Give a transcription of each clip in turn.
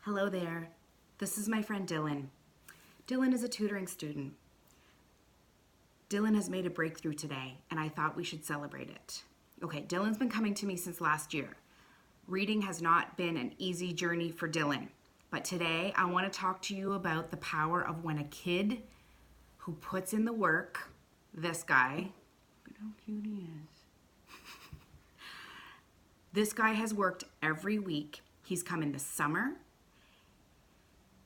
Hello there. This is my friend Dylan. Dylan is a tutoring student. Dylan has made a breakthrough today, and I thought we should celebrate it. Okay, Dylan's been coming to me since last year. Reading has not been an easy journey for Dylan, but today I want to talk to you about the power of when a kid who puts in the work, this guy, look at how cute he is. This guy has worked every week. He's come in the summer.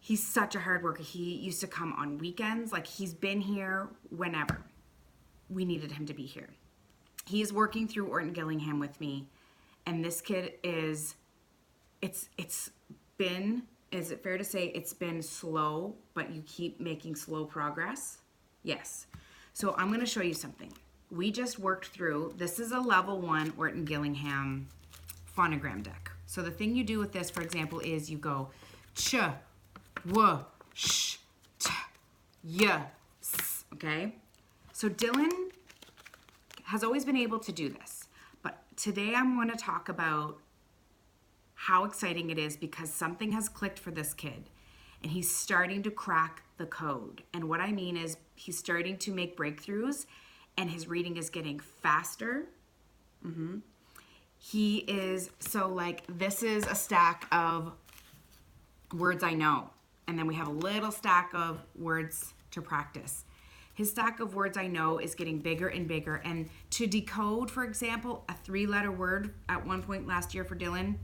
He's such a hard worker. He used to come on weekends. Like, he's been here whenever we needed him to be here. He is working through Orton Gillingham with me. And this kid is, it's been, is it fair to say it's been slow, but you keep making slow progress? Yes. So I'm going to show you something. We just worked through, this is a level 1 Orton Gillingham phonogram deck. So the thing you do with this, for example, is you go ch, w, sh, t, y, s, okay? So Dylan has always been able to do this, but today I'm going to talk about how exciting it is because something has clicked for this kid and he's starting to crack the code. And what I mean is he's starting to make breakthroughs and his reading is getting faster. He is, so like this is a stack of words I know. And then we have a little stack of words to practice. His stack of words I know is getting bigger and bigger. And to decode, for example, a 3-letter word at one point last year for Dylan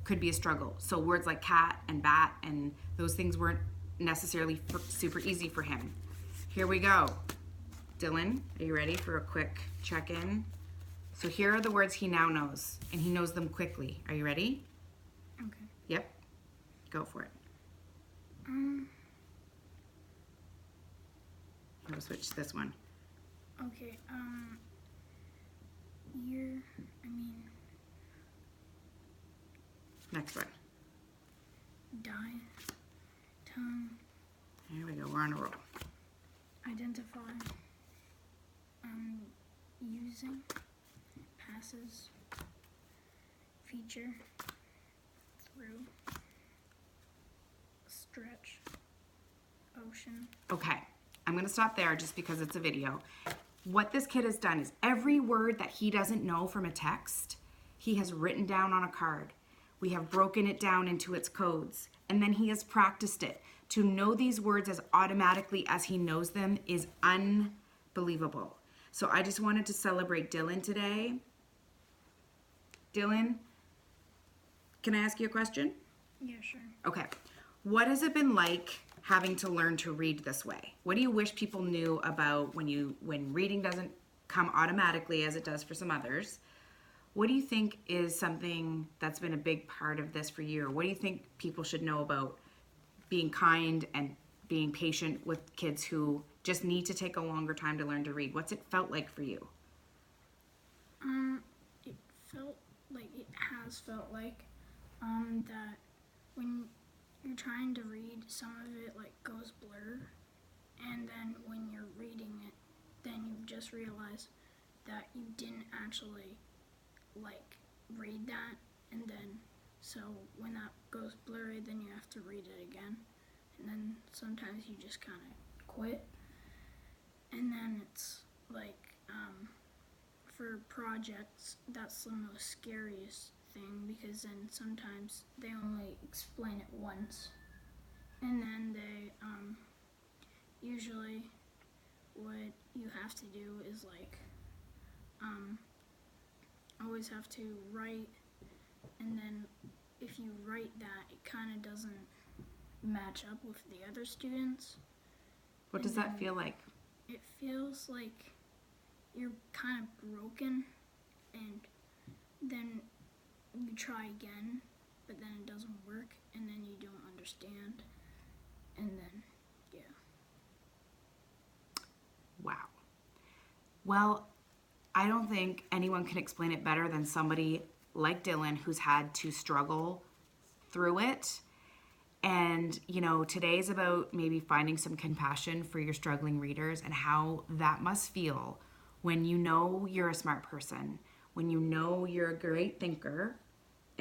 could be a struggle. So words like cat and bat and those things weren't necessarily super easy for him. Here we go. Dylan, are you ready for a quick check-in? So here are the words he now knows, and he knows them quickly. Are you ready? Okay. Yep. Go for it. I'll switch to this one. Okay, Next one. die, tongue, Here we go. We're on a roll. identify, using, passes, feature, through, stretch, ocean. Okay. I'm going to stop there just because it's a video. What this kid has done is every word that he doesn't know from a text, he has written down on a card. We have broken it down into its codes, and then he has practiced it. To know these words as automatically as he knows them is unbelievable. So I just wanted to celebrate Dylan today. Dylan, can I ask you a question? Yeah, sure. Okay. What has it been like having to learn to read this way? What do you wish people knew about when reading doesn't come automatically as it does for some others? What do you think is something that's been a big part of this for you? Or what do you think people should know about being kind and being patient with kids who just need to take a longer time to learn to read? What's it felt like for you? It has felt like that when you're trying to read, some of it goes blur, and then when you're reading it, then you just realize that you didn't actually read that, and then so when that goes blurry, then you have to read it again, and then sometimes you just kind of quit, and then it's for projects, that's the most scariest thing, because then sometimes they only explain it once, and then they usually what you have to do is always have to write, and then if you write that, it kind of doesn't match up with the other students. What does that feel like? It feels like you're kind of broken, and then you try again, but then it doesn't work, and then you don't understand, and then, yeah. Wow. Well, I don't think anyone can explain it better than somebody like Dylan who's had to struggle through it. And, today's about maybe finding some compassion for your struggling readers and how that must feel when you know you're a smart person, when you know you're a great thinker,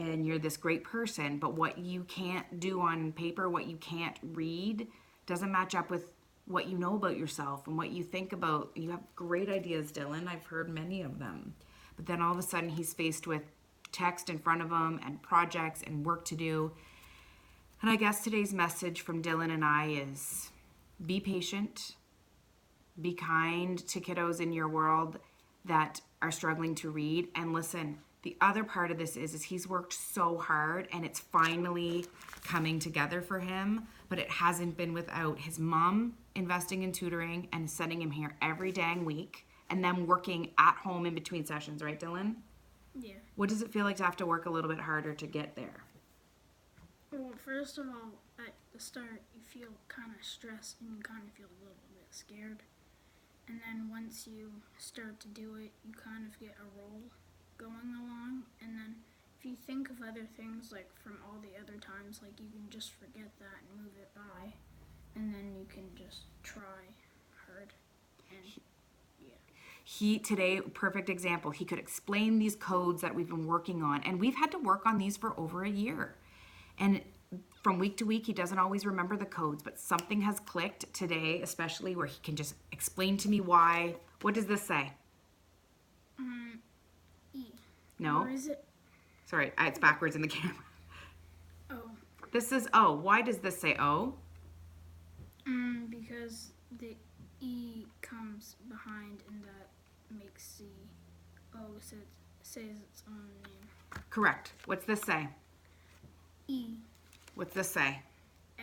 and you're this great person, but what you can't do on paper, what you can't read, doesn't match up with what you know about yourself and what you think about. You have great ideas, Dylan. I've heard many of them. But then all of a sudden he's faced with text in front of him and projects and work to do. And I guess today's message from Dylan and I is be patient, be kind to kiddos in your world that are struggling to read. And listen, the other part of this is he's worked so hard and it's finally coming together for him, but it hasn't been without his mom investing in tutoring and sending him here every dang week and then working at home in between sessions, right, Dylan? Yeah. What does it feel like to have to work a little bit harder to get there? Well, first of all, at the start, you feel kind of stressed and you kind of feel a little bit scared. And then once you start to do it, you kind of get a roll going along. And then if you think of other things, like from all the other times, like you can just forget that and move it by. And then you can just try hard. And yeah. He, today, perfect example, he could explain these codes that we've been working on. And we've had to work on these for over a year. And from week to week, he doesn't always remember the codes, but something has clicked today, especially where he can just explain to me why. What does this say? E. No. Or is it? Sorry, it's backwards in the camera. Oh. This is O. Why does this say O? Because the E comes behind and that makes the O says its own name. Correct. What's this say? E. What's this say? A.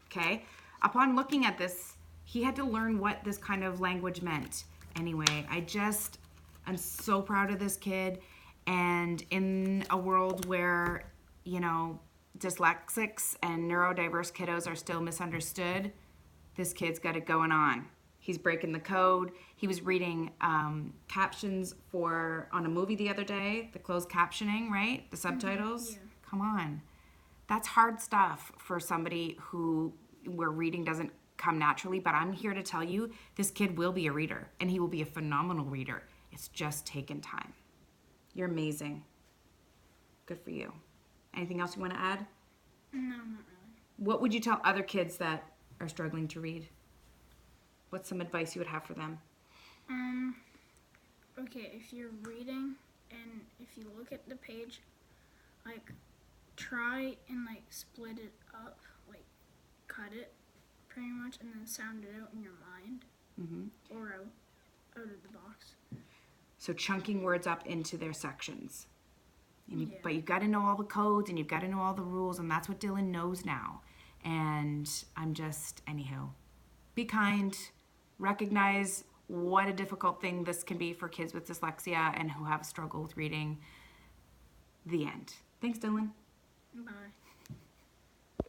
Okay. Upon looking at this, he had to learn what this kind of language meant. Anyway, I'm so proud of this kid. And in a world where, dyslexics and neurodiverse kiddos are still misunderstood, this kid's got it going on. He's breaking the code. He was reading captions on a movie the other day, the closed captioning, right? The subtitles. Yeah. Come on. That's hard stuff for somebody where reading doesn't come naturally, but I'm here to tell you this kid will be a reader and he will be a phenomenal reader. It's just taken time. You're amazing. Good for you. Anything else you want to add? No, not really. What would you tell other kids that are struggling to read? What's some advice you would have for them? Okay, if you're reading and if you look at the page, try and split it up, cut it pretty much, and then sound it out in your mind or out of the box. So chunking words up into their sections. Yeah. But you've got to know all the codes and you've got to know all the rules, and that's what Dylan knows now. And anywho, be kind, recognize what a difficult thing this can be for kids with dyslexia and who have struggled with reading. The end. Thanks, Dylan. Bye.